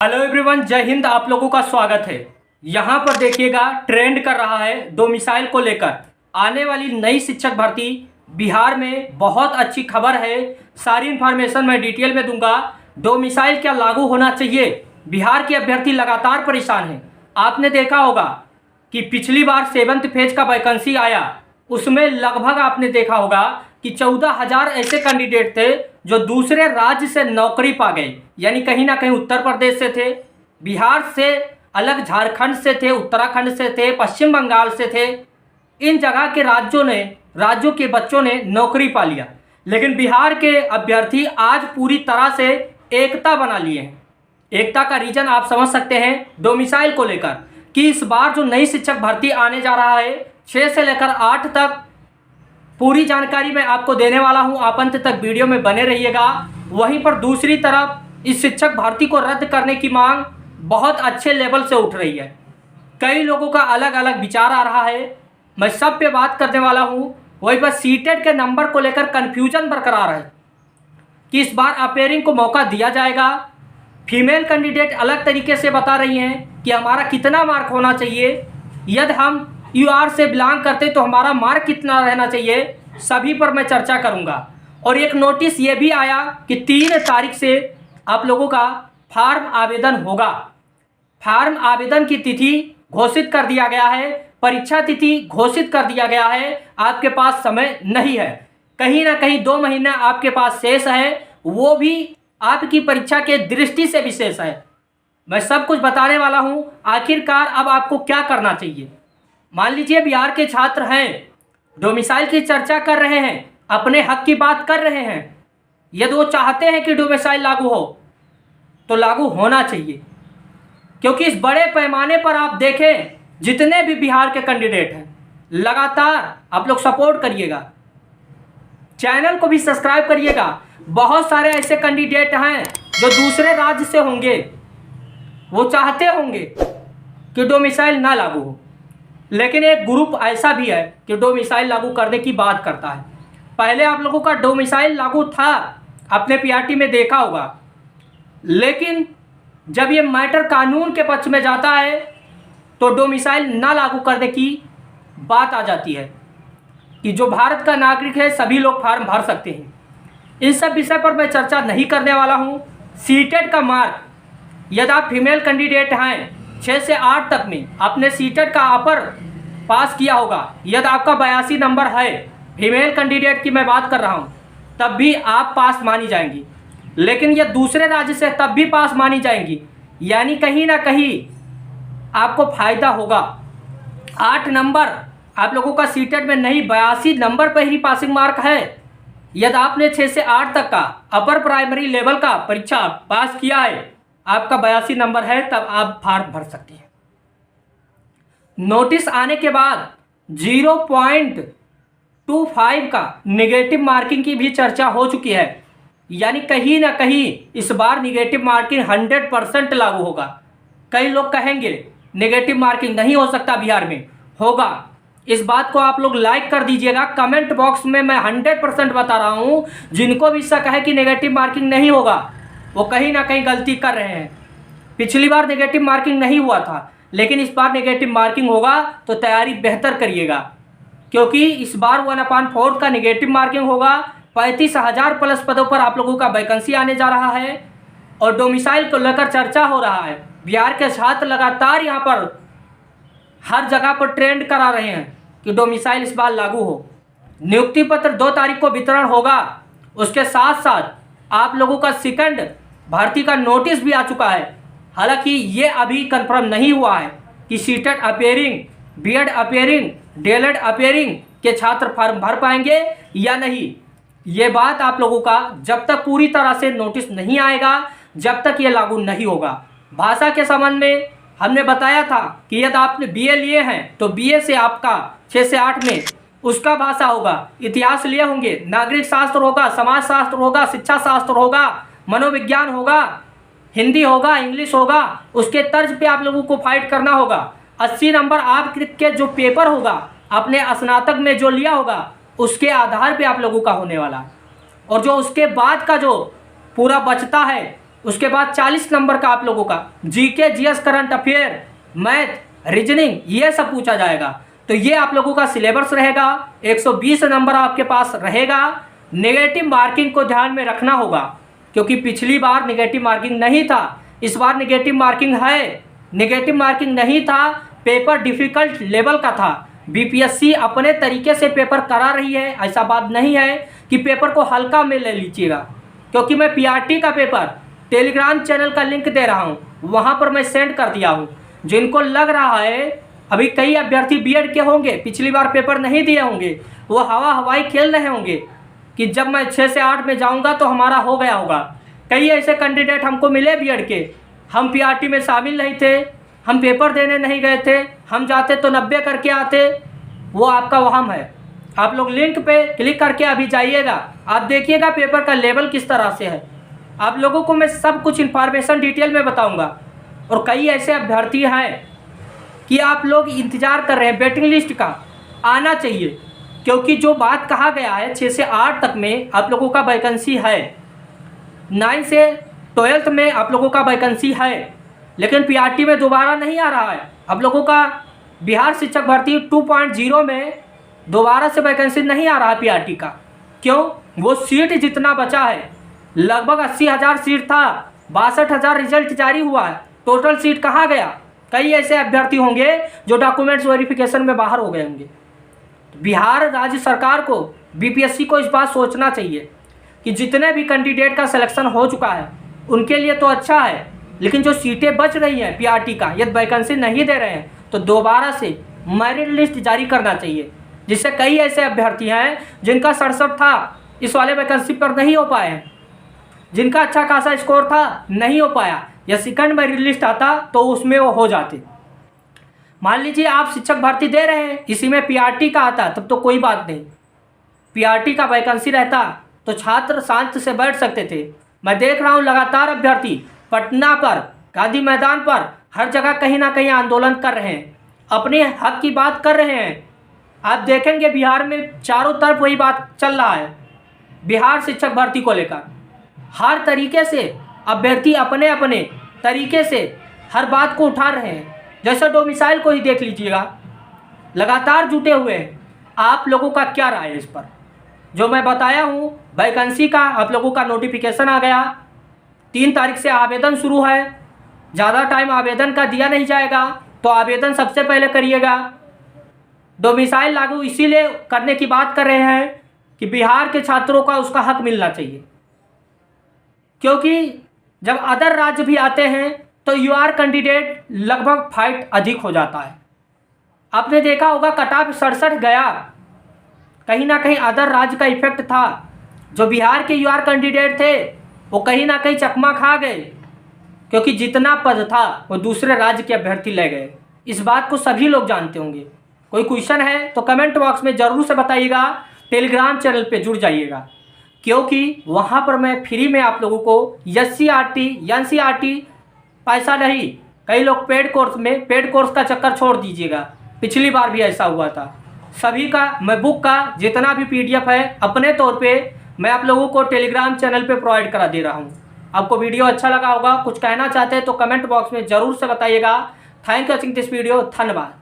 Hello everyone, जय हिंद। आप लोगों का स्वागत है। यहाँ पर देखिएगा, ट्रेंड कर रहा है डोमिसाइल को लेकर। आने वाली नई शिक्षक भर्ती बिहार में बहुत अच्छी खबर है। सारी इन्फॉर्मेशन मैं डिटेल में दूंगा। डोमिसाइल क्या लागू होना चाहिए? बिहार के अभ्यर्थी लगातार परेशान हैं। आपने देखा होगा कि पिछली बार 7th फेज का वैकेंसी आया, उसमें लगभग आपने देखा होगा कि 14,000 ऐसे कैंडिडेट थे जो दूसरे राज्य से नौकरी पा गए। यानी कहीं ना कहीं उत्तर प्रदेश से थे, बिहार से अलग झारखंड से थे, उत्तराखंड से थे, पश्चिम बंगाल से थे। इन जगह के राज्यों के बच्चों ने नौकरी पा लिया। लेकिन बिहार के अभ्यर्थी आज पूरी तरह से एकता बना लिए हैं। एकता का रीजन आप समझ सकते हैं डोमिसाइल को लेकर, कि इस बार जो नई शिक्षक भर्ती आने जा रहा है 6 से लेकर 8 तक, पूरी जानकारी मैं आपको देने वाला हूं। आप अंत तक वीडियो में बने रहिएगा। वहीं पर दूसरी तरफ इस शिक्षक भर्ती को रद्द करने की मांग बहुत अच्छे लेवल से उठ रही है। कई लोगों का अलग अलग विचार आ रहा है, मैं सब पे बात करने वाला हूं। वहीं पर सीटेट के नंबर को लेकर कन्फ्यूजन बरकरार है कि इस बार अपेयरिंग को मौका दिया जाएगा। फीमेल कैंडिडेट अलग तरीके से बता रही हैं कि हमारा कितना मार्क होना चाहिए, यदि हम यूआर से बिलोंग करते तो हमारा मार्क कितना रहना चाहिए। सभी पर मैं चर्चा करूंगा। और एक नोटिस ये भी आया कि 3 तारीख से आप लोगों का फार्म आवेदन होगा। फार्म आवेदन की तिथि घोषित कर दिया गया है, परीक्षा तिथि घोषित कर दिया गया है। आपके पास समय नहीं है, कहीं ना कहीं 2 महीना आपके पास शेष है, वो भी आपकी परीक्षा के दृष्टि से विशेष है। मैं सब कुछ बताने वाला हूं। आखिरकार अब आपको क्या करना चाहिए। मान लीजिए बिहार के छात्र हैं, डोमिसाइल की चर्चा कर रहे हैं, अपने हक की बात कर रहे हैं। यदि वो चाहते हैं कि डोमिसाइल लागू हो तो लागू होना चाहिए, क्योंकि इस बड़े पैमाने पर आप देखें जितने भी बिहार के कैंडिडेट हैं, लगातार आप लोग सपोर्ट करिएगा, चैनल को भी सब्सक्राइब करिएगा। बहुत सारे ऐसे कैंडिडेट हैं जो दूसरे राज्य से होंगे, वो चाहते होंगे कि डोमिसाइल ना लागू हो, लेकिन एक ग्रुप ऐसा भी है कि डोमिसाइल लागू करने की बात करता है। पहले आप लोगों का डोमिसाइल लागू था, आपने पीआरटी में देखा होगा, लेकिन जब ये मैटर कानून के पक्ष में जाता है तो डोमिसाइल ना लागू करने की बात आ जाती है कि जो भारत का नागरिक है सभी लोग फार्म भर सकते हैं। इन सब विषय पर मैं चर्चा नहीं करने वाला हूँ। सीटेट का मार्क, यदि आप फीमेल कैंडिडेट हैं 6 से 8 तक में आपने सीटेट का अपर पास किया होगा, यदि आपका 82 नंबर है, फीमेल कैंडिडेट की मैं बात कर रहा हूं, तब भी आप पास मानी जाएंगी। लेकिन यह दूसरे राज्य से तब भी पास मानी जाएंगी, यानी कहीं ना कहीं आपको फायदा होगा। 8 नंबर आप लोगों का सीटेट में नहीं, 82 नंबर पर ही पासिंग मार्क है। यदि आपने 6 से 8 तक का अपर प्राइमरी लेवल का परीक्षा पास किया है, आपका 82 नंबर है, तब आप फार्म भर सकते हैं। नोटिस आने के बाद 0.25 का नेगेटिव मार्किंग की भी चर्चा हो चुकी है। यानी कहीं ना कहीं इस बार नेगेटिव मार्किंग 100% लागू होगा। कई लोग कहेंगे नेगेटिव मार्किंग नहीं हो सकता, बिहार में होगा। इस बात को आप लोग लाइक कर दीजिएगा। कमेंट बॉक्स में मैं 100% बता रहा हूं, जिनको भी शक है कि नेगेटिव मार्किंग नहीं होगा वो कहीं ना कहीं गलती कर रहे हैं। पिछली बार नेगेटिव मार्किंग नहीं हुआ था, लेकिन इस बार नेगेटिव मार्किंग होगा, तो तैयारी बेहतर करिएगा, क्योंकि इस बार 1/4 का नेगेटिव मार्किंग होगा। 35,000 प्लस पदों पर आप लोगों का वैकेंसी आने जा रहा है और डोमिसाइल को लेकर चर्चा हो रहा है। बिहार के छात्र लगातार यहाँ पर हर जगह पर ट्रेंड करा रहे हैं कि डोमिसाइल इस बार लागू हो। नियुक्ति पत्र 2 तारीख को वितरण होगा। उसके साथ साथ आप लोगों का सेकंड भर्ती का नोटिस भी आ चुका है। हालांकि ये अभी कंफर्म नहीं हुआ है कि CTET appearing, BEd appearing, DElEd appearing के छात्र फॉर्म भर पाएंगे या नहीं। ये बात आप लोगों का जब तक पूरी तरह से नोटिस नहीं आएगा, जब तक ये लागू नहीं होगा। भाषा के संबंध में हमने बताया था कि यदि आपने बीए लिए हैं तो बीए से आपका 6 से 8 में उसका भाषा होगा। इतिहास लिए होंगे, नागरिक शास्त्र होगा, समाज शास्त्र होगा, शिक्षा शास्त्र होगा, मनोविज्ञान होगा, हिंदी होगा, इंग्लिश होगा। उसके तर्ज पे आप लोगों को फाइट करना होगा। 80 नंबर आपके जो पेपर होगा, अपने स्नातक में जो लिया होगा, उसके आधार पे आप लोगों का होने वाला। और जो उसके बाद का जो पूरा बचता है उसके बाद 40 नंबर का आप लोगों का GK, GS, current affair, math, reasoning, ये सब पूछा जाएगा। तो ये आप लोगों का सिलेबस रहेगा। 120 नंबर आपके पास रहेगा। नेगेटिव मार्किंग को ध्यान में रखना होगा, क्योंकि पिछली बार नेगेटिव मार्किंग नहीं था, इस बार नेगेटिव मार्किंग है। नेगेटिव मार्किंग नहीं था, पेपर डिफ़िकल्ट लेवल का था। बीपीएससी अपने तरीके से पेपर करा रही है, ऐसा बात नहीं है कि पेपर को हल्का में ले लीजिएगा, क्योंकि मैं पीआरटी का पेपर टेलीग्राम चैनल का लिंक दे रहा हूँ, वहाँ पर मैं सेंड कर दिया हूँ। जिनको लग रहा है, अभी कई अभ्यर्थी बीएड के होंगे, पिछली बार पेपर नहीं दिए होंगे, वो हवाई खेल रहे होंगे कि जब मैं 6 से 8 में जाऊँगा तो हमारा हो गया होगा। कई ऐसे कैंडिडेट हमको मिले बीएड के, हम पीआरटी में शामिल नहीं थे, हम पेपर देने नहीं गए थे, हम जाते तो 90 करके आते। वो आपका वहम है। आप लोग लिंक पे क्लिक करके अभी जाइएगा, आप देखिएगा पेपर का लेवल किस तरह से है। आप लोगों को मैं सब कुछ इन्फॉर्मेशन डिटेल में बताऊंगा। और कई ऐसे अभ्यर्थी हैं कि आप लोग इंतज़ार कर रहे हैं वेटिंग लिस्ट का, आना चाहिए, क्योंकि जो बात कहा गया है 6 से 8 तक में आप लोगों का वैकेंसी है, 9 से 12 में आप लोगों का वैकेंसी है, लेकिन पीआरटी में दोबारा नहीं आ रहा है। आप लोगों का बिहार शिक्षक भर्ती 2.0 में दोबारा से वैकेंसी नहीं आ रहा है पीआरटी का। क्यों? वो सीट जितना बचा है, लगभग 80,000 सीट था, 62,000 रिजल्ट जारी हुआ है, टोटल सीट कहाँ गया? कई ऐसे अभ्यर्थी होंगे जो डॉक्यूमेंट्स वेरिफिकेशन में बाहर हो गए होंगे। तो बिहार राज्य सरकार को, बीपीएससी को इस बात सोचना चाहिए कि जितने भी कैंडिडेट का सिलेक्शन हो चुका है उनके लिए तो अच्छा है, लेकिन जो सीटें बच रही हैं पीआरटी का, यदि वैकेंसी नहीं दे रहे हैं तो दोबारा से मेरिट लिस्ट जारी करना चाहिए, जिससे कई ऐसे अभ्यर्थी हैं जिनका 67 था, इस वाले वैकेंसी पर नहीं हो पाए हैं, जिनका अच्छा खासा स्कोर था नहीं हो पाया, या सेकंड मेरिट लिस्ट आता तो उसमें वो हो जाते। मान लीजिए आप शिक्षक भर्ती दे रहे हैं, इसी में पीआरटी का आता तब तो कोई बात नहीं, पीआरटी का वैकेंसी रहता तो छात्र शांत से बैठ सकते थे। मैं देख रहा हूँ लगातार अभ्यर्थी पटना पर, गांधी मैदान पर, हर जगह कहीं ना कहीं आंदोलन कर रहे हैं, अपने हक की बात कर रहे हैं। आप देखेंगे बिहार में चारों तरफ वही बात चल रहा है, बिहार शिक्षक भर्ती को लेकर। हर तरीके से अभ्यर्थी अपने अपने तरीके से हर बात को उठा रहे हैं। जैसे डोमिसाइल को ही देख लीजिएगा, लगातार जुटे हुए हैं। आप लोगों का क्या राय है इस पर? जो मैं बताया हूँ वैकेंसी का, आप लोगों का नोटिफिकेशन आ गया, 3 तारीख से आवेदन शुरू है। ज़्यादा टाइम आवेदन का दिया नहीं जाएगा, तो आवेदन सबसे पहले करिएगा। डोमिसाइल लागू इसीलिए करने की बात कर रहे हैं कि बिहार के छात्रों का उसका हक मिलना चाहिए, क्योंकि जब अदर राज्य भी आते हैं तो यूआर कैंडिडेट लगभग फाइट अधिक हो जाता है। आपने देखा होगा कट ऑफ 67 गया, कहीं ना कहीं अदर राज्य का इफेक्ट था। जो बिहार के यूआर कैंडिडेट थे वो कहीं ना कहीं चकमा खा गए, क्योंकि जितना पद था वो दूसरे राज्य के अभ्यर्थी ले गए। इस बात को सभी लोग जानते होंगे। कोई क्वेश्चन है तो कमेंट बॉक्स में ज़रूर से बताइएगा, टेलीग्राम चैनल पे जुड़ जाइएगा, क्योंकि वहाँ पर मैं फ्री में आप लोगों को SCRT NCRT पैसा नहीं, कई लोग पेड कोर्स का चक्कर छोड़ दीजिएगा, पिछली बार भी ऐसा हुआ था। सभी का मैं बुक का जितना भी PDF है अपने तौर पे मैं आप लोगों को टेलीग्राम चैनल पे प्रोवाइड करा दे रहा हूँ। आपको वीडियो अच्छा लगा होगा, कुछ कहना चाहते हैं तो कमेंट बॉक्स में ज़रूर से बताइएगा। Thank you watching this video, धन्यवाद।